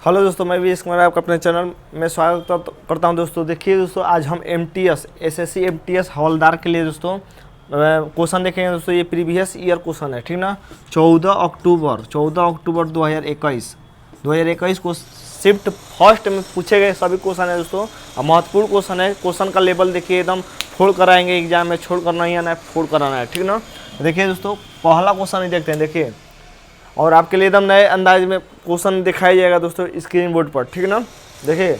Hello दोस्तों, मैं भी इस कुमार आपका अपने चैनल में स्वागत करता हूं। दोस्तों देखिए दोस्तों, आज हम MTS SSC MTS हवलदार के लिए दोस्तों क्वेश्चन देखेंगे। दोस्तों ये प्रीवियस ईयर क्वेश्चन है, ठीक ना। 14 अक्टूबर 2021 को शिफ्ट फर्स्ट में पूछे गए सभी क्वेश्चन है दोस्तों। अब महत्वपूर्ण क्वेश्चन है। क्वेश्चन का लेवल देखिए, एकदम फोड़ कराएंगे एग्जाम में, छोड़ कर नहीं आना है, फोड़ कराना है, ठीक ना। देखिए दोस्तों, पहला क्वेश्चन ही देखते हैं। देखिए, और आपके लिए एकदम नए अंदाज में क्वेश्चन दिखाया जाएगा दोस्तों स्क्रीन बोर्ड पर, ठीक ना। देखिए कह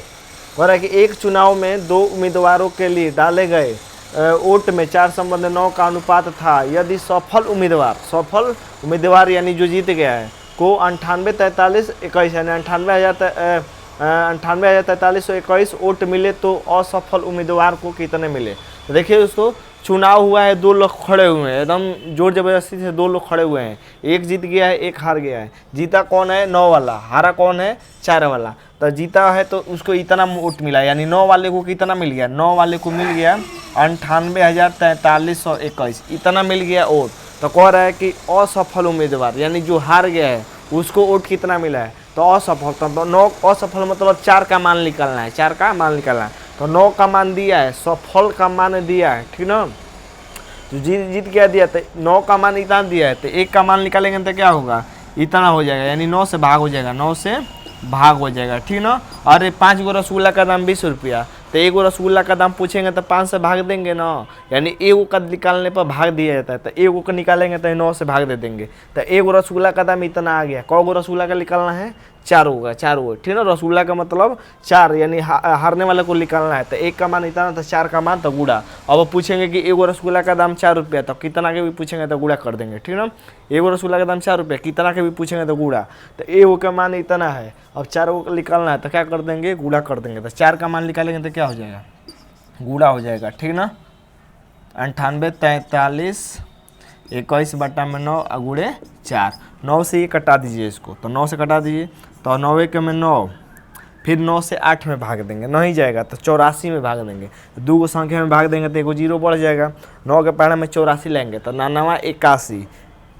रहा है कि एक चुनाव में 2 उम्मीदवारों के लिए डाले गए वोट में 4:9 का अनुपात था। यदि सफल उम्मीदवार यानी जो जीत गया है को 98,43,21 यानी 98,43,21 वोट मिले तो असफल उम्मीदवार को कितने मिले। तो देखिए दोस्तों, चुनाव हुआ है, 2 लोग खड़े हुए हैं, एकदम जोर जबरदस्ती से 2 लोग खड़े हुए हैं। एक जीत गया है, एक हार गया है। जीता कौन है? 9 वाला। हारा कौन है? 4 वाला। तो जीता है तो उसको इतना वोट मिला, यानी 9 वाले को कितना मिल गया? 9 वाले को मिल गया 98,43,21, इतना मिल गया वोट। तो कह रहा है कि असफल उम्मीदवार यानी जो हार गया है उसको वोट कितना मिला है? तो असफल, तो 9 असफल मतलब 4 का मान निकालना है, 4 का मान निकालना है। तो 9 का मान दिया है, सफल का मान दिया है, ठीक ना। तो जीत गया दिया, तो 9 का मान इतना दिया है, तो 1 का मान निकालेंगे तो क्या होगा? इतना हो जाएगा, यानी 9 से भाग हो जाएगा, 9 से भाग हो जाएगा, ठीक ना। और 5 गो रसगुल्ला का दाम 20 रुपया, तो 1 गो रसगुल्ला का दाम पूछेंगे तो 5 से भाग देंगे ना, यानी 1 का निकालने पर भाग दिया जाता है। तो 1 को निकालेंगे तो 9 से भाग दे देंगे, तो 1 रसगुल्ला का दाम इतना आ गया। कौ गो रसगुल्ला का निकालना है? 4 होगा, 4 होगा, ठीक ना। रसगुल्ला का मतलब 4, यानी हारने वाले को निकालना है। तो 1 का मान इतना, तो 4 का मान तो गुड़ा। अब पूछेंगे कि 1 रसगुल्ला का दाम 4 रुपया, तो कितना के भी पूछेंगे तो गुड़ा कर देंगे, ठीक ना। 1 रसगुल्ला का दाम 4 रुपया, कितना के भी पूछेंगे तो गुड़ा। तो 1 का मान इतना है, अब 4 को निकालना है तो क्या कर देंगे? गुड़ा कर देंगे। तो 4 का मान निकालेंगे तो क्या हो जाएगा? गुड़ा हो जाएगा, ठीक ना। 98,43,21 बटा में 9 गुड़े 4। 9 से ये कटा दीजिए इसको, तो 9 से कटा दीजिए, तो 9 के में 9, फिर 9 से 8 में भाग देंगे, नहीं जाएगा तो 84 में भाग देंगे। 2 को संख्या में भाग देंगे तो 1 जीरो बढ़ जाएगा। 9 के पहले में 84 लेंगे, तो 99 81,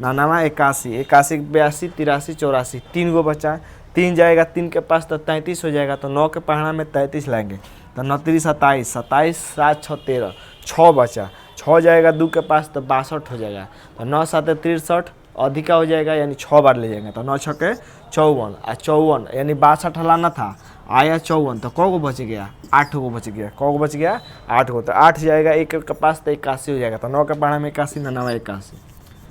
81, 82, 83, 84, 3 गो बचा, 3 जाएगा 3 के पास तो 33 हो जाएगा। तो 9 के पहाड़ा में 33 लाएंगे, तो 9 3 27, 27 7 6 13, 6 बचा, 6 जाएगा 2 के पास तो 62 हो जाएगा। तो 9 7 63 अधिका हो जाएगा, यानी 6 बार ले जाएंगे। तो 9 6 के 54, 54 यानी 62 हलाना था, आया 54, तो कौ गो बच गया? 8 गो बच गया। कौ गो बच गया? 8 गो। तो 8 जाएगा 1 के पास तो 81 हो जाएगा। तो 9 के पहाड़ा में 81, 99 81,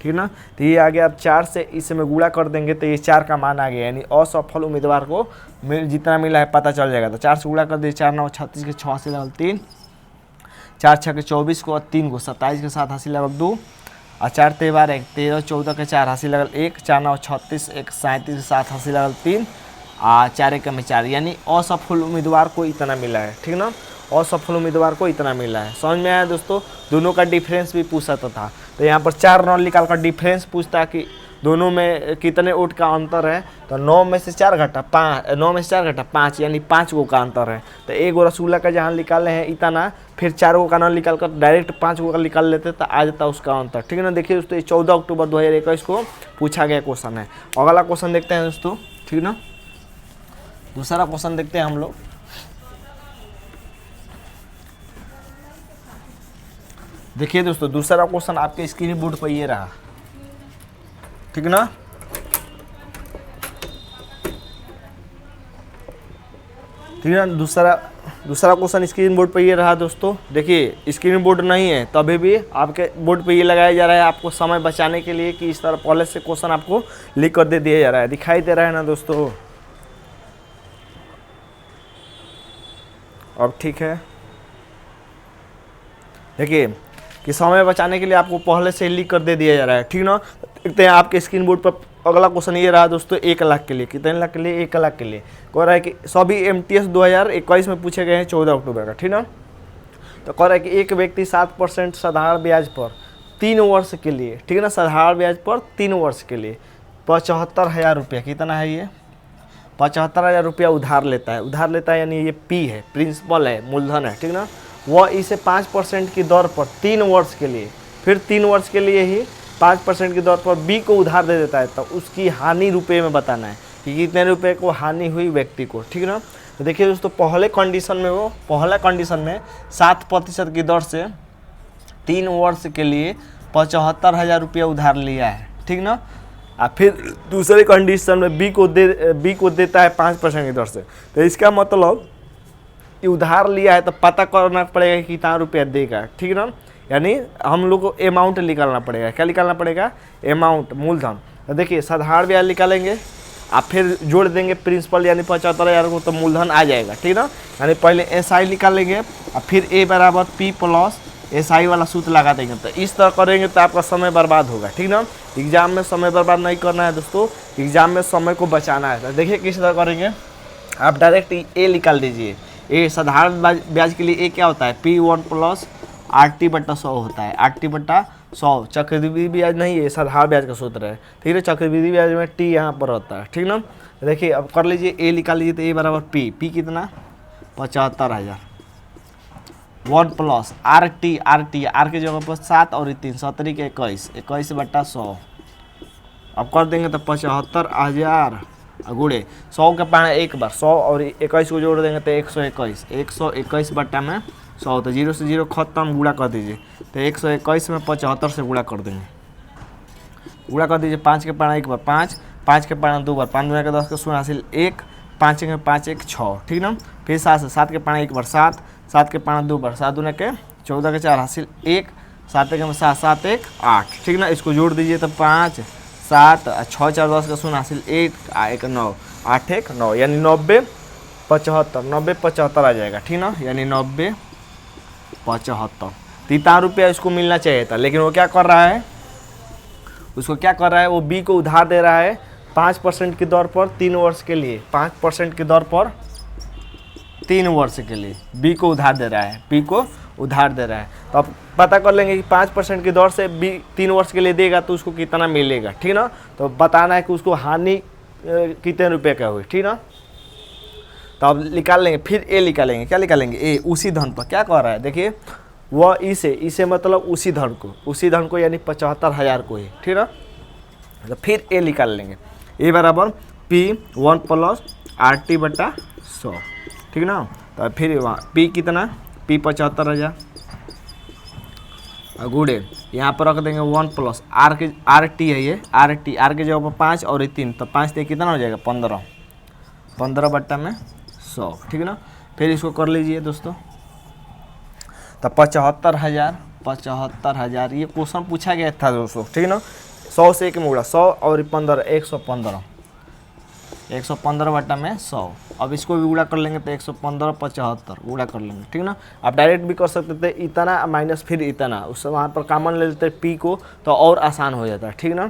ठीक ना। तो ये आ गया। अब 4 से इसमें गुणा कर देंगे तो ये 4 का मान आ गया, यानी असफल उम्मीदवार को जितना मिला है पता चल जाएगा। तो 4 से गुणा कर दिए, 4 9 36 के 86 लगल 3, 4 6 के 24 को 3 को 27 के साथ 80 लगल 2, और 4 13 1 13 14 के 4 80 लगल 1, 4 9 36 1 37 के साथ 80 लगल 3, और 4 1 में 4, यानी असफल उम्मीदवार को इतना मिला है, ठीक ना। असफल उम्मीदवार को इतना मिला है। समझ में आया दोस्तों? दोनों का डिफरेंस भी पूछा था। तो यहाँ पर 4 9 निकाल कर डिफरेंस पूछता कि दोनों में कितने वोट का अंतर है। तो 9 में से 4 घटा 5, 9 में से 4 घटा 5, यानी 5 गो का अंतर है। तो 1 गो रसगुल्ला का जहाँ निकाले हैं इतना, फिर 4 गो का ना निकाल कर डायरेक्ट 5 गो का निकाल लेते तो आ जाता उसका अंतर, ठीक है ना। देखिए दोस्तों, ये 14 अक्टूबर 2021 को पूछा गया क्वेश्चन है। अगला क्वेश्चन देखते हैं दोस्तों, ठीक ना। दूसरा क्वेश्चन देखते हैं हम लोग। देखिए दोस्तों, दूसरा क्वेश्चन आपके स्क्रीन बोर्ड पर ये रहा, ठीक ना। ठीक है, दूसरा क्वेश्चन स्क्रीन बोर्ड पर ये रहा दोस्तों। देखिए, स्क्रीन बोर्ड नहीं है तो अभी भी आपके बोर्ड पे ये लगाया जा रहा है आपको समय बचाने के लिए, कि इस तरह पहले से क्वेश्चन आपको लिख कर दे दिया जा रहा है। दिखाई दे रहा है ना दोस्तों? अब ठीक है। देखिए कि समय बचाने के लिए आपको पहले से लिख कर दे दिया जा रहा है, ठीक ना। देखते हैं आपके स्क्रीन बोर्ड पर। अगला क्वेश्चन ये रहा दोस्तों, 1 लाख के लिए। कितने लाख के लिए? 1 लाख के लिए। कह रहा है कि सभी MTS 2021 में पूछे गए हैं 14 अक्टूबर का, ठीक ना। तो कह रहा है कि एक व्यक्ति 7% साधारण ब्याज पर 3 वर्ष के लिए, ठीक है ना, साधारण ब्याज पर 3 वर्ष के लिए 75,000 रुपया, कितना है ये? 75,000 रुपया उधार लेता है, यानी ये P है, प्रिंसिपल है, मूलधन है, ठीक ना। वह इसे 5% की दर पर 3 वर्ष के लिए, फिर 3 वर्ष के लिए ही 5% की दर पर B को उधार दे देता है। तो उसकी हानि रुपये में बताना है, कि कितने रुपए को हानि हुई व्यक्ति को, ठीक ना। तो देखिए दोस्तों पहले कंडीशन में वो पहला कंडीशन में 7% की दर से 3 वर्ष के लिए 75,000 रुपया उधार लिया है, ठीक ना। फिर दूसरे कंडीशन में बी को देता है 5% की दर से। तो इसका मतलब कि उधार लिया है तो पता करना पड़ेगा कि कितना रुपया देगा, ठीक ना। यानी हम लोग को अमाउंट निकालना पड़ेगा। क्या निकालना पड़ेगा? अमाउंट, मूलधन। तो देखिए साधारण ब्याज निकालेंगे, आप फिर जोड़ देंगे प्रिंसिपल यानी 75,000 को, तो मूलधन आ जाएगा, ठीक ना। यानी पहले SI निकालेंगे और फिर A बराबर P प्लस SI वाला सूत्र लगा देंगे। तो इस तरह करेंगे तो आपका समय बर्बाद होगा, ठीक ना। एग्जाम में समय बर्बाद नहीं करना है दोस्तों, एग्जाम में समय को बचाना है। तो देखिए किस तरह करेंगे, आप डायरेक्ट A निकाल दीजिए। ए साधारण ब्याज के लिए A क्या होता है? P1 प्लस RT/100 होता है, RT/100। चक्रवृद्धि ब्याज नहीं है, साधारण ब्याज का सूत्र है, ठीक है। चक्रवृद्धि ब्याज में T यहाँ पर होता है, ठीक ना। देखिए अब कर लीजिए, A निकाल लीजिए। तो A बराबर P कितना? 75,000। 1 प्लस RT R के जगह पर 7 और 3 7 के 21/100। अब कर देंगे तो 75,000 गुणे 100 के पाना एक बार 100 और 21 को जोड़ देंगे तो 121। 121/100 तो 0 से 0 खत्म, गुणा कर दीजिए। तो 121 में 75 से गुणा कर देंगे। गुणा कर दीजिए, 5 के पाना एक बार 5, 5 के पाना दो बार, 5 दूना के 10 का शून्य हासिल 1, 5 के 5 1 6, ठीक ना। फिर 7 से 7 के पाना एक बार 7, 7 के पाना दो बार, 7 दूना के 14 के 4 हासिल 1, 7 के 7 7 1 8, ठीक ना। इसको जोड़ दीजिए तो 5 7 6 4 10 का शून्य हासिल 1 1 9 8 1 9, यानी 90 75 90 75 आ जाएगा, ठीक ना। यानी 90 75 कितना रुपया इसको मिलना चाहिए था, लेकिन वो क्या कर रहा है, उसको क्या कर रहा है, वो बी को उधार दे रहा है 5% की दर पर 3 वर्ष के लिए। 5% की दर पर 3 वर्ष के लिए बी को उधार दे रहा है, बी को उधार दे रहा है। तो अब पता कर लेंगे कि 5% की दर से बी 3 वर्ष के लिए देगा तो उसको कितना मिलेगा, ठीक ना। तो बताना है कि उसको हानि कितने रुपए का हुई, ठीक ना। तो अब निकाल लेंगे, फिर ए निकालेंगे। क्या निकालेंगे? ए उसी धन पर। क्या कह रहा है देखिए, वह इसे मतलब उसी धन को यानी 75,000 को ही, ठीक ना। तो फिर ए निकाल लेंगे। ए बराबर P1 प्लस RT/100, ठीक ना। तो फिर वहाँ P कितना? P 75,000 गुड़े यहाँ पर रख देंगे 1 प्लस RT है ये, R के जगह पर 5 और 3, तो 5 से कितना हो जाएगा? 15/100, ठीक है ना। फिर इसको कर लीजिए दोस्तों, तो 75,000 ये क्वेश्चन पूछा गया था दोस्तों, ठीक है ना। 100 से एक में उड़ा 100 और 15 115 115/100। अब इसको भी गुणा कर लेंगे तो 115 75 गुणा कर लेंगे, ठीक ना। आप डायरेक्ट भी कर सकते थे, इतना माइनस फिर इतना, उससे वहाँ पर कॉमन ले लेते P को तो और आसान हो जाता है, ठीक ना।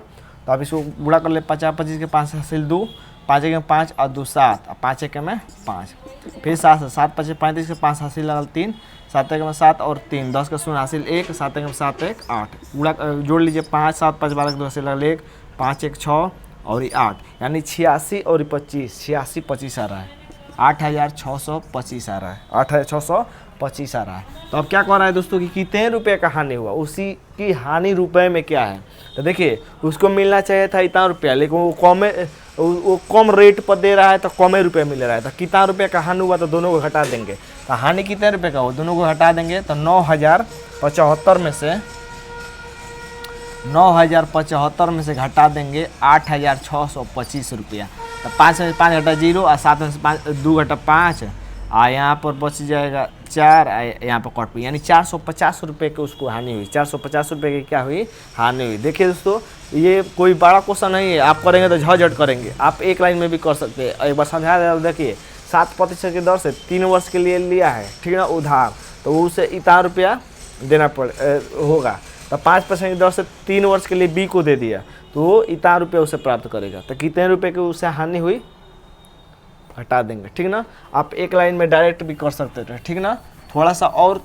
तो अब इसको गुणा कर ले, 50 25 के 5 हासिल 2, 5 के 5 और 2 7, 5 के में 5, फिर 7 से 7 5 35 के 5 हासिल लगल 3, 7 के में 7 और 3 10 का शून्य हासिल 1, 7 के में 7 1 8, गुणा जोड़ लीजिए 5 7 5 12 के 2 हासिल लगल 1, 5 1 6 और 8, यानी 86 और 25 86 25 आ रहा है, 8,625 आ रहा है, 8,625 आ रहा है। तो अब क्या कह रहा है दोस्तों कि कितने रुपए का हानि हुआ, उसी की हानि रुपए में क्या है। तो देखिए उसको मिलना चाहिए था इतना रुपया, लेकिन वो कम रेट पर दे रहा है तो कम रुपये मिल रहा है। तो कितना रुपये का हानि हुआ तो दोनों को घटा देंगे। तो हानि कितने रुपये का हुआ, दोनों को हटा देंगे तो 9,075 में से 9,075 में से घटा देंगे 8,625 रुपया। तो 5 में 5 घटा 0 और 7 में से 5 2 घटा 5 और यहाँ पर बच जाएगा 4, यहाँ पर कट यानी 450 रुपये की उसको हानि हुई। 450 रुपये की क्या हुई, हानि हुई। देखिए दोस्तों ये कोई बड़ा क्वेश्चन नहीं है, आप करेंगे तो झट करेंगे, आप एक लाइन में भी कर सकते हैं। एक बार समझा दे, देखिए 7% की दर से 3 वर्ष के लिए लिया है, ठीक ना, उधार, तो उसे इतना रुपया देना होगा। तो 5% की दर से 3 वर्ष के लिए बी को दे दिया तो वो इतना रुपये उसे प्राप्त करेगा। तो कितने रुपए की उसे हानि हुई, हटा देंगे, ठीक ना। आप एक लाइन में डायरेक्ट भी कर सकते थे, ठीक ना। थोड़ा सा और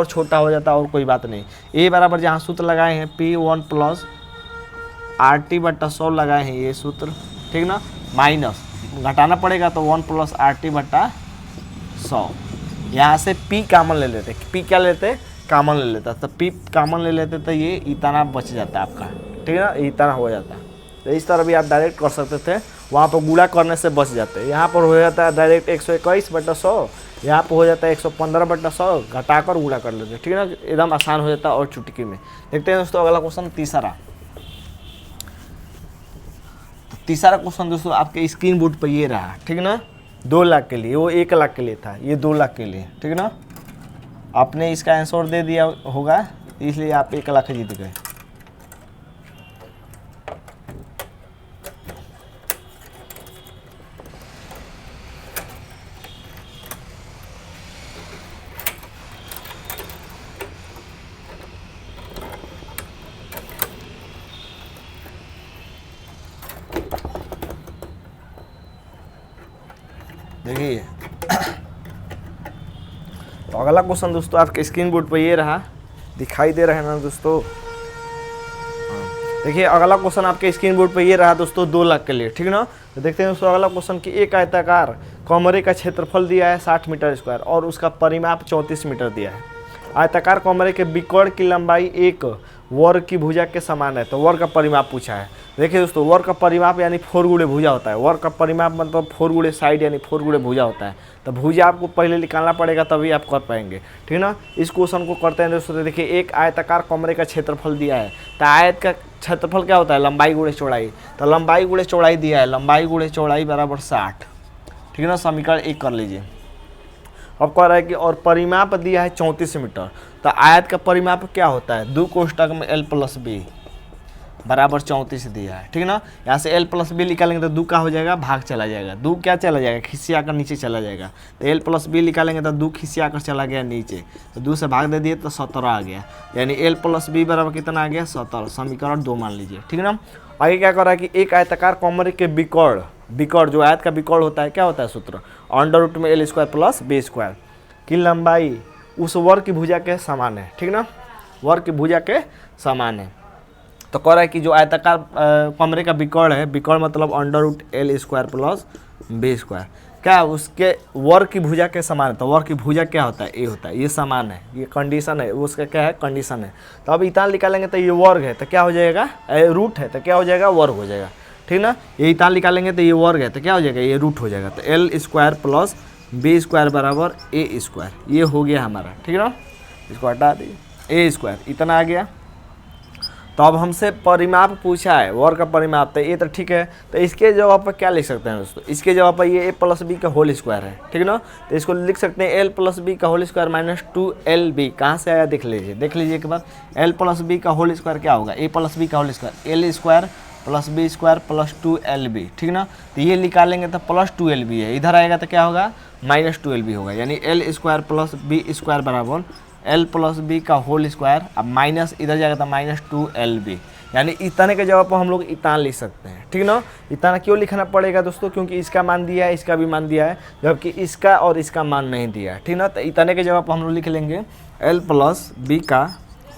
छोटा हो जाता और कोई बात नहीं। ए बराबर जहाँ सूत्र लगाए हैं P1 प्लस RT/100 लगाए हैं ये सूत्र, ठीक ना, माइनस घटाना पड़ेगा तो 1 प्लस RT/100। यहाँ से P कॉमन ले लेते, P क्या लेते, कॉमन ले लेता, तो P कॉमन ले लेते तो ये इतना बच जाता है आपका, ठीक है ना, इतना हो जाता। तो इस तरह भी आप डायरेक्ट कर सकते थे वहाँ पर गुणा करने से बच जाते हैं। यहाँ पर हो जाता है डायरेक्ट 121/100, यहाँ पर हो जाता है 115/100, घटाकर गुणा कर लेते हैं, ठीक है ना, एकदम आसान हो जाता है और चुटकी में। देखते हैं दोस्तों अगला क्वेश्चन तीसरा। तो तीसरा क्वेश्चन दोस्तों आपके स्क्रीन बोर्ड पर ये रहा, ठीक है ना, 2 लाख के लिए, वो 1 लाख के लिए था, ये 2 लाख के लिए, ठीक है ना। आपने इसका आंसर दे दिया होगा, इसलिए आप 1 लाख जीत गए। देखिए तो अगला क्वेश्चन दोस्तों आपके स्क्रीन बोर्ड पर ये रहा, दिखाई दे रहा है ना दोस्तों। देखिए अगला क्वेश्चन आपके स्क्रीन बोर्ड पर ये रहा दोस्तों 2 लाख के लिए, ठीक है ना। तो देखते हैं दोस्तों अगला क्वेश्चन कि एक आयताकार कमरे का क्षेत्रफल दिया है 60 मीटर स्क्वायर और उसका परिमाप 34 मीटर दिया है। आयताकार कमरे के विकर्ण की लंबाई एक वर्ग की भुजा के समान है, तो वर्ग का परिमाप पूछा है। देखिए दोस्तों वर्ग का परिमाप यानी 4 गुणे भुजा होता है, वर्ग का परिमाप मतलब 4 गुणे साइड यानी 4 गुणे भुजा होता है। तो भुजा आपको पहले निकालना पड़ेगा तभी आप कर पाएंगे, ठीक है ना। इस क्वेश्चन को करते हैं दोस्तों। देखिए एक आयताकार कमरे का क्षेत्रफल दिया है, तो आयत का क्षेत्रफल क्या होता है, लंबाई गुणे चौड़ाई। तो लंबाई गुणे चौड़ाई दिया है, लंबाई गुणे चौड़ाई बराबर 60, ठीक है ना। समीकरण 1 कर लीजिए। अब कह रहा है कि और परिमाप दिया है 34 मीटर, तो आयत का परिमाप क्या होता है, 2 कोष्टक में l + b बराबर 34 दिया है, ठीक है ना। यहाँ से l + b निकालेंगे तो 2 का हो जाएगा, भाग चला जाएगा, 2 क्या चला जाएगा, खिसिया कर नीचे चला जाएगा। तो l + b निकालेंगे तो 2 खिसिया कर चला गया नीचे, तो 2 से भाग दे दिए तो 17 आ गया, यानी l + b बराबर कितना आ गया, 17। समीकरण 2 मान लीजिए, ठीक है ना। आगे क्या कर रहा है कि एक आयताकार कमरे के विकर्ण जो आयत का विकर्ण होता है, क्या होता है सूत्र, √ में l² + b² की लंबाई उस वर्ग की भुजा के समान है, ठीक ना, वर्ग की भुजा के समान है। तो कह रहा है कि जो आयताकार कमरे का विकर्ण है, विकर्ण मतलब √l² + b², क्या उसके वर्ग की भुजा के समान है। तो वर्ग की भुजा क्या होता है, ए होता है, ये समान है, ये कंडीशन है, उसका क्या है, कंडीशन है। तो अब इतान निकालेंगे तो ये वर्ग है, तो क्या हो जाएगा, रूट है, तो क्या हो जाएगा, वर्ग हो जाएगा, ठीक ना। ये इतान निकालेंगे तो ये वर्ग है, तो क्या हो जाएगा, ये रूट हो जाएगा। तो l² + b² बराबर a², ये हो गया हमारा, ठीक है ना। इसको हटा दिए, a² इतना आ गया। तो अब हमसे परिमाप पूछा है, वर्ग का परिमाप, तो ये तो ठीक है। तो इसके जवाब पर क्या लिख सकते हैं दोस्तों, इसके जवाब पर ये a + b का होल स्क्वायर है, ठीक है ना। तो इसको लिख सकते हैं l + b का होल स्क्वायर - 2lb। कहाँ से आया देख लीजिए एक बार। l + b का होल स्क्वायर क्या होगा, a + b का whole square l² + b² + 2lb, ठीक ना। तो ये निकालेंगे तो +2lb है, इधर आएगा तो क्या होगा, -2lb होगा, यानी l² + b² बराबर l + b का होल स्क्वायर। अब माइनस इधर जाएगा तो -2lb, यानी इतने के जवाब पर हम लोग इतान लिख सकते हैं, ठीक ना। इतना क्यों लिखना पड़ेगा दोस्तों, क्योंकि इसका मान दिया है, इसका भी मान दिया है, जबकि इसका और इसका मान नहीं दिया है, ठीक ना। तो इतने के जवाब पर हम लोग लिख लेंगे l + b का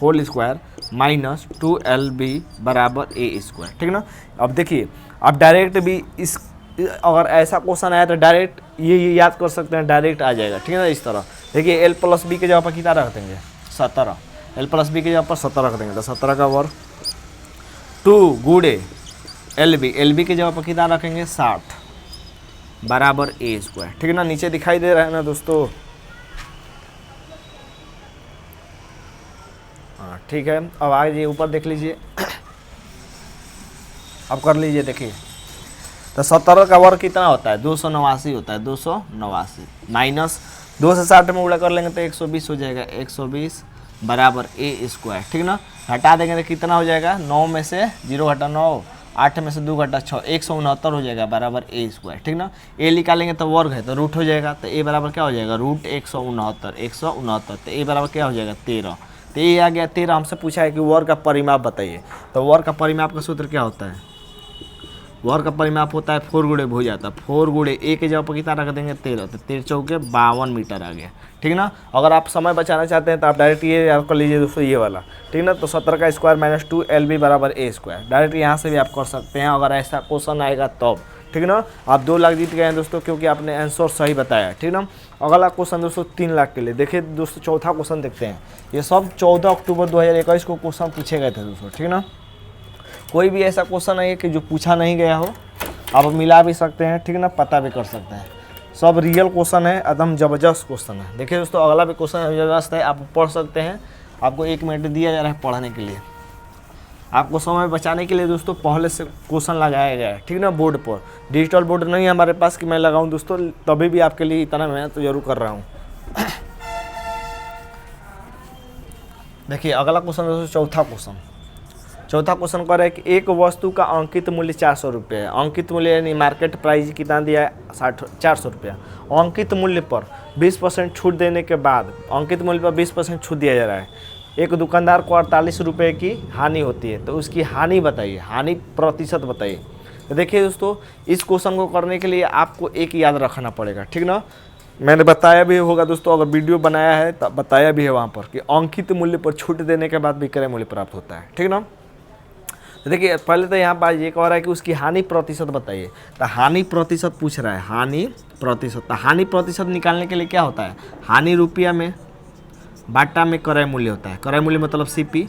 होल स्क्वायर -2lb बराबर a², ठीक ना। अब देखिए अब डायरेक्ट भी इस अगर ऐसा क्वेश्चन आया तो डायरेक्ट ये याद कर सकते हैं, डायरेक्ट आ जाएगा, ठीक है ना। इस तरह देखिए l + b के जगह पर कितना रख देंगे, 17, l + b के जगह पर 17 रख देंगे, तो 17 का वर्ग 2 गुणे lb के जगह पर कितना रखेंगे, 60 बराबर a², ठीक है ना। नीचे दिखाई दे रहा है ना दोस्तों, हाँ ठीक है। अब आगे ऊपर देख लीजिए, अब कर लीजिए, देखिए तो 17 का वर्ग कितना होता है, 289 होता है, 289 माइनस 2 से 60 में गुणा कर लेंगे तो 120 हो जाएगा, 120 बराबर a², ठीक ना। हटा देंगे तो कितना हो जाएगा, 9 में से 0 घटा 9, 8 में से 2 घटा 6, 169 हो जाएगा बराबर a², ठीक ना। a निकालेंगे तो वर्ग है तो रूट हो जाएगा, तो a बराबर क्या हो जाएगा, √169, तो a बराबर क्या हो जाएगा, 13। तो ये आ गया 13। हमसे पूछा है कि वर्ग का परिमाप बताइए, तो वर्ग का परिमाप का सूत्र क्या होता है, वर्ग का परिमाप होता है 4 गुणे भुजा, तो 4 गुणे a के जगह पर कितना रख देंगे, 13, तो 13 चौके 52 मीटर आ गया, ठीक ना। अगर आप समय बचाना चाहते हैं तो आप डायरेक्ट ये याद कर लीजिए दोस्तों, ये वाला, ठीक ना। तो 17 का स्क्वायर - 2lb बराबर a², डायरेक्ट यहाँ से भी आप कर सकते हैं अगर ऐसा क्वेश्चन आएगा तब, ठीक ना। आप 2 लाख जीत गए हैं दोस्तों, क्योंकि आपने आंसर सही बताया, ठीक ना। अगला क्वेश्चन दोस्तों 3 लाख के लिए। देखिए दोस्तों चौथा क्वेश्चन देखते हैं, ये सब 14 अक्टूबर 2021 को क्वेश्चन पूछे गए थे दोस्तों, ठीक ना। कोई भी ऐसा क्वेश्चन है कि जो पूछा नहीं गया हो आप मिला भी सकते हैं, ठीक ना, पता भी कर सकते हैं। सब रियल क्वेश्चन है, एकदम ज़बरदस्त क्वेश्चन है। देखिए दोस्तों अगला भी क्वेश्चन ज़बरदस्त है, आप पढ़ सकते हैं। आपको 1 मिनट दिया जा रहा है पढ़ने के लिए, आपको समय बचाने के लिए दोस्तों पहले से क्वेश्चन लगाया गया है, ठीक ना, बोर्ड पर। डिजिटल बोर्ड नहीं है हमारे पास कि मैं लगाऊं दोस्तों, तभी भी आपके लिए इतना मेहनत तो जरूर कर रहा हूँ। देखिए अगला क्वेश्चन दोस्तों, चौथा क्वेश्चन कह रहा है कि एक वस्तु का अंकित मूल्य 400 रुपये है। अंकित मूल्य यानी मार्केट प्राइस कितना दिया है, 400 रुपया। अंकित मूल्य पर 20% छूट देने के बाद, अंकित मूल्य पर 20% छूट दिया जा रहा है। एक दुकानदार को 48 रुपये की हानि होती है, तो उसकी हानि बताइए, हानि प्रतिशत बताइए। तो देखिए दोस्तों इस क्वेश्चन को करने के लिए आपको एक याद रखना पड़ेगा, ठीक ना, मैंने बताया भी होगा दोस्तों, अगर वीडियो बनाया है तब बताया भी है वहाँ पर कि अंकित मूल्य पर छूट देने के बाद विक्रय मूल्य प्राप्त होता है, ठीक ना। तो देखिए पहले तो यहाँ पर ये कह रहा है कि उसकी हानि प्रतिशत बताइए, तो हानि प्रतिशत पूछ रहा है, हानि प्रतिशत। तो हानि प्रतिशत निकालने के लिए क्या होता है, हानि रुपया में बाटा में क्रय मूल्य होता है, क्रय मूल्य मतलब CP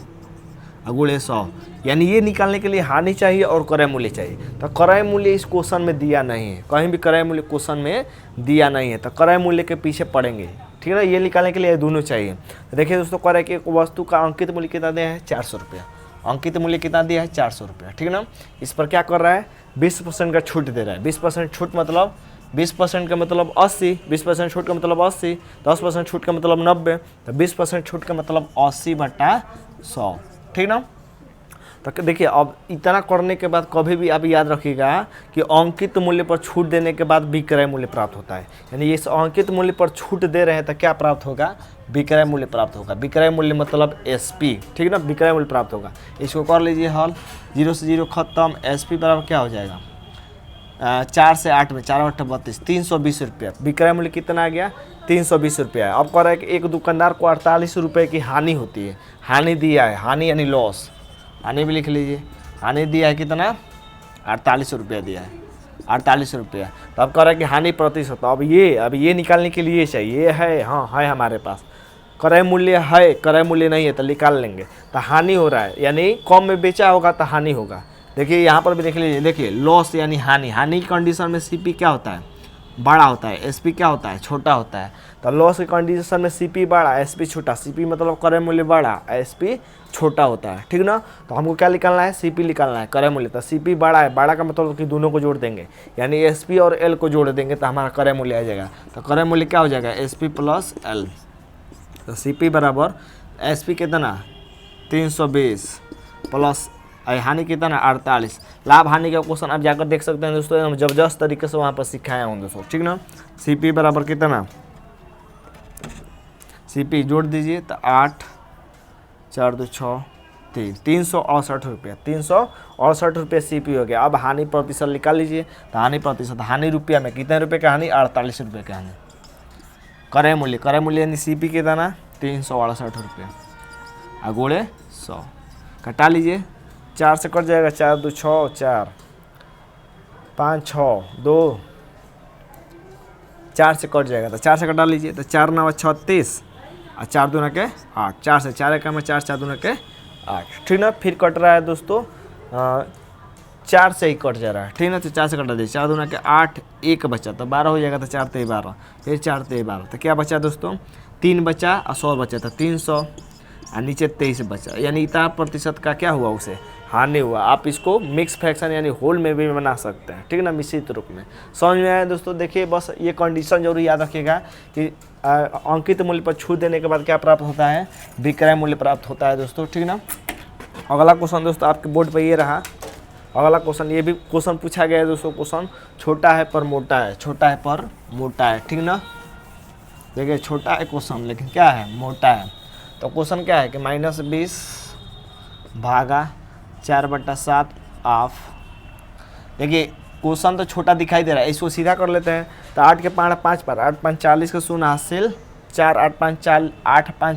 गुणे 100, यानी ये निकालने के लिए हानि चाहिए और क्रय मूल्य चाहिए। तो क्रय मूल्य इस क्वेश्चन में दिया नहीं है, कहीं भी क्रय मूल्य क्वेश्चन में दिया नहीं है, तो क्रय मूल्य के पीछे पड़ेंगे, ठीक है ना। ये निकालने के लिए दोनों चाहिए। तो देखिए दोस्तों कह रहा है कि एक वस्तु का अंकित मूल्य कितना दिया है, 400 रुपया। अंकित मूल्य कितना दिया है, 400 रुपया, ठीक है ना। इस पर क्या कर रहा है, 20% का छूट दे रहा है। 20% छूट मतलब 20% का मतलब 80, 20% छूट का मतलब 80, 10% छूट का मतलब 90, तो 20% छूट का मतलब 80/100, ठीक ना। तो देखिए अब इतना करने के बाद कभी भी आप याद रखिएगा कि अंकित मूल्य पर छूट देने के बाद विक्रय मूल्य प्राप्त होता है, यानी इस अंकित मूल्य पर छूट दे रहे हैं तो क्या प्राप्त होगा, विक्रय मूल्य प्राप्त होगा। विक्रय मूल्य मतलब SP, ठीक ना, विक्रय मूल्य प्राप्त होगा। इसको कर लीजिए हल, 0 से 0 खत्म, SP बराबर क्या हो जाएगा, 4 से 8 में 4 8 32, 320 रुपया। विक्रय मूल्य कितना आ गया, 320 रुपया। अब कह रहा है कि एक दुकानदार को 48 रुपये की हानि होती है, हानि दिया है, हानि यानी लॉस, हानि भी लिख लीजिए। हानि दिया है कितना, 48 रुपया दिया है, 48 रुपया। तो अब कह रहा है कि हानि प्रतिशत, अब ये निकालने के लिए चाहिए, ये है, हाँ है हमारे पास, क्रय मूल्य है, क्रय मूल्य नहीं है तो निकाल लेंगे। तो हानि हो रहा है यानी कम में बेचा होगा तो हानि होगा। देखिए यहाँ पर भी देख लीजिए, देखिए लॉस यानी हानि, हानि की कंडीशन में CP क्या होता है, बड़ा होता है, SP क्या होता है, छोटा होता है। तो लॉस की कंडीशन में CP बड़ा, SP छोटा। CP मतलब क्रय मूल्य बड़ा, SP छोटा होता है, ठीक ना। तो हमको क्या निकालना है, CP निकालना है, क्रय मूल्य। तो CP बड़ा है, बड़ा का मतलब कि दोनों को जोड़ देंगे, यानी SP और L को जोड़ देंगे तो हमारा क्रय मूल्य आ जाएगा। तो क्रय मूल्य क्या हो जाएगा, SP + L। तो CP बराबर SP कितना 320 प्लस हानि कितना 48। लाभ हानि का क्वेश्चन आप जाकर देख सकते हैं दोस्तों, हम जबरदस्त तरीके से वहाँ पर सिखाया हूँ दोस्तों, ठीक ना। CP बराबर कितना, CP जोड़ दीजिए तो 8 4 2 6 3, 368 रुपया, 368 रुपये CP हो गया। अब हानि प्रतिशत निकाल लीजिए। तो हानि प्रतिशत, हानि रुपया में कितने रुपये का हानि, 48 रुपये का हानि। क्रय मूल्य यानी CP कितना 368 रुपये गुणे 100, कटा लीजिए, 4 से कट जाएगा, 4 2 6 4 5 6 2, 4 से कट जाएगा तो 4 से कटा लीजिए। तो 4 9 36 और 4 दूना के 8, 4 से 4 का में 4 4 दूना के 8, ठीक ना। फिर कट रहा है दोस्तों 4 से ही कट जा रहा है, ठीक ना। तो 4 से कटा दीजिए, 4 दूना के 8, 1 बचा तो 12 हो जाएगा। तो 4 3 12, फिर 4 3 12, तो क्या बचा दोस्तों, 3 बचा और 100 बचा, तो 300 और नीचे 23 बचा, यानी इतना प्रतिशत का क्या हुआ, उसे हानि हुआ। आप इसको मिक्स फ्रैक्शन यानी होल में भी बना सकते हैं, ठीक ना, मिश्रित रूप में। समझ में आया दोस्तों। देखिए बस ये कंडीशन जरूर याद रखिएगा कि अंकित मूल्य पर छूट देने के बाद क्या प्राप्त होता है, विक्रय मूल्य प्राप्त होता है दोस्तों, ठीक ना। अगला क्वेश्चन दोस्तों आपके बोर्ड पर ये रहा। अगला क्वेश्चन, ये भी क्वेश्चन पूछा गया है दोस्तों। क्वेश्चन छोटा है पर मोटा है, छोटा है पर मोटा है, ठीक ना। देखिए छोटा है क्वेश्चन लेकिन क्या है, मोटा है। तो क्वेश्चन क्या है कि -20 भागा 4/7 ऑफ। देखिए क्वेश्चन तो छोटा दिखाई दे रहा है, इसको सीधा कर लेते हैं। तो 8 के 5 पर 8 5 40 का 0 हासिल, 4 8 5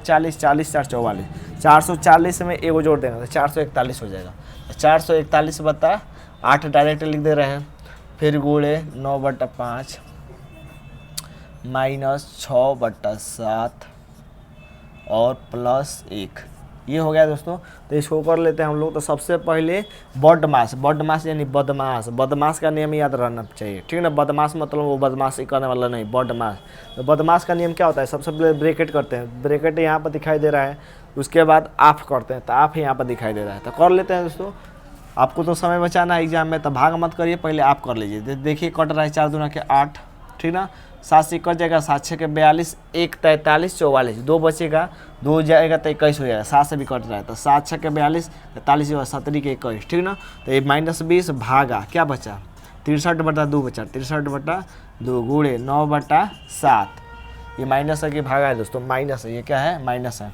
40 40 4 44, 440 में एगो जोड़ देना तो 441 हो जाएगा। 441/8 डायरेक्ट लिख दे रहे हैं, फिर गुणे 9/5 -6/7 और +1, ये हो गया दोस्तों। तो इसको कर लेते हैं हम लोग। तो सबसे पहले बदमाश यानी बदमाश का नियम याद रहना चाहिए, ठीक है ना। बदमाश मतलब वो बदमाशी करने वाला नहीं, बदमाश। तो बदमाश का नियम क्या होता है, सबसे पहले ब्रैकेट करते हैं, ब्रैकेट यहाँ पर दिखाई दे रहा है, उसके बाद ऑफ करते हैं, तो ऑफ यहाँ पर दिखाई दे रहा है। तो कर लेते हैं दोस्तों। आपको तो समय बचाना है एग्जाम में, तो भाग मत करिए, पहले आप कर लीजिए। देखिए कट रहा है 4 दूना के 8, ठीक ना। 7 से कट जाएगा, 7 6 के 42, 1 43 44, 2 बचेगा, 2 जाएगा तो 21 हो जाएगा। 7 से भी कट रहा है, तो 7 6 के 42, 43 होगा, 17 के 21, ठीक ना। तो ये -20 भागा क्या बचा, 63/2 बचा, 63/2 गुणे 9/7। ये माइनस है कि भागा है दोस्तों, माइनस है, ये क्या है, माइनस है।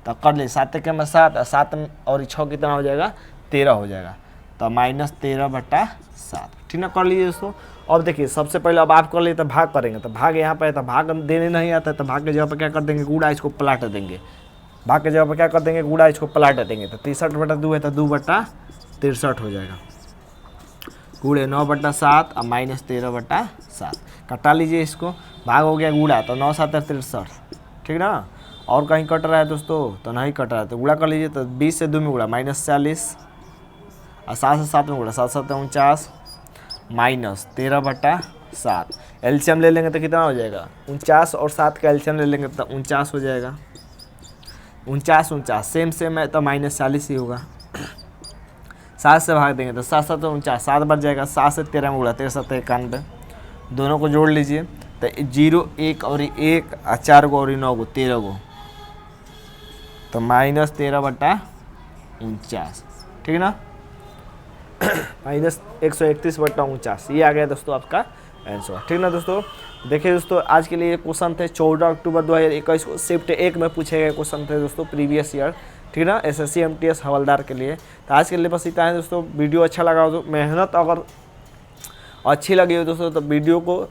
तो कर लीजिए, 7 के में 7, 7 और 6 कितना हो जाएगा, 13 हो जाएगा। तो -13/7, ठीक ना। कर लीजिए दोस्तों। अब देखिए सबसे पहले अब आप कर लिए तो भाग करेंगे, तो भाग यहाँ पे है, तो भाग देने नहीं आता है, तो भाग के जगह पर क्या कर देंगे, गुड़ा इसको पलट देंगे। भाग के जगह पर क्या कर देंगे, गुड़ा इसको पलट देंगे। तो 63/2 है तो 2/63 हो जाएगा, गुड़े 9/7 और -13/7। कटा लीजिए इसको, भाग हो गया गुड़ा, तो 9 7 63, ठीक ना। और कहीं कट रहा है दोस्तों, तो नहीं कट रहा है, तो गुड़ा कर लीजिए। तो 20 से 2 में गुड़ा -40, और 7 से 7 में गुड़ा, 7 7 49, -13/7। एलसीएम ले लेंगे तो कितना हो जाएगा, 49, और 7 का एलसीएम ले लेंगे तो 49 हो जाएगा। 49 सेम है, तो -40 ही होगा। 7 से भाग देंगे तो 7 7 49, 7 बच जाएगा। 7 से 13 में गुड़ा, 13 7 91, दोनों को जोड़ लीजिए। तो 0 1 और 1 और 4 गो और 9 गो, 13 गो, तो -13/49, ठीक है ना। -131/49, ये आ गया दोस्तों आपका आंसर, ठीक ना दोस्तों। देखिए दोस्तों, आज के लिए क्वेश्चन थे 14 अक्टूबर 2021 को शिफ्ट 1 में पूछे गए क्वेश्चन थे दोस्तों, प्रीवियस ईयर, ठीक ना, SSC MTS हवलदार के लिए। तो आज के लिए बस इतना है दोस्तों। वीडियो अच्छा लगा हो तो, मेहनत अगर अच्छी लगी हो दोस्तों, तो वीडियो को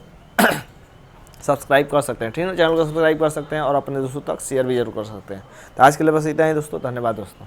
सब्सक्राइब कर सकते हैं, ठीक है ना। चैनल को सब्सक्राइब कर सकते हैं और अपने दोस्तों तक शेयर भी जरूर कर सकते हैं। तो आज के लिए बस इतना ही दोस्तों, धन्यवाद दोस्तों।